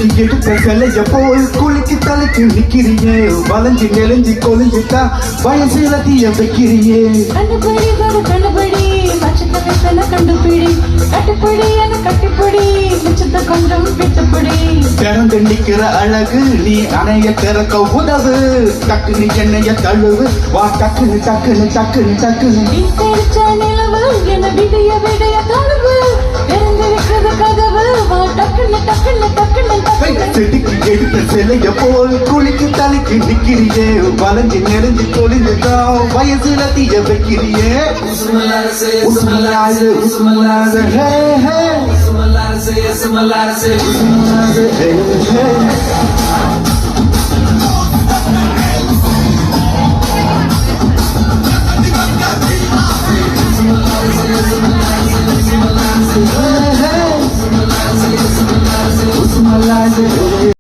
செதுக்கி எடுத்த சிலைய போல் குளிக்கு தலைக்கு நிக்கிறியே வளைஞ்சி நெளிஞ்சி கொலிஞ்சிட்டா வயசுல தீய வைக்கிறியே கண்டுபிடி கண்டுபிடி நட்சத்திரத்தன கண்டுபிடி கட்டுப்பிடி என கட்டிப்பிடி மிச்சத்தை கொஞ்சம் பிச்சுப்பிடி திறந்து நிக்கிற அழகு நீ அணைய திறக்க உதவு டக்குனு என்னைய தழுவு வா டக்குனு டக்குனு டக்குனு டக்குனு நீ தெரிச்ச நிலவு என விடைய விடைய தழுவு தெரிஞ்சிருக்கிறது கதவு வா டக்குனு டக்குனு டக்குனு டக்குனு செதுக்கி எடுத்த சிலைய போல் குளிக்கு தலைக்கு நிக்கிறியே வளைஞ்சி நெளிஞ்சி கொலிஞ்சிட்டா வயசுல தீய வைக்கிறியே உஸ்மலாசு உஸ்மலாசு ஹே ஹே Usmalase, Usmalase, உஸ்மலாசு ஹே ஹே Usmalaze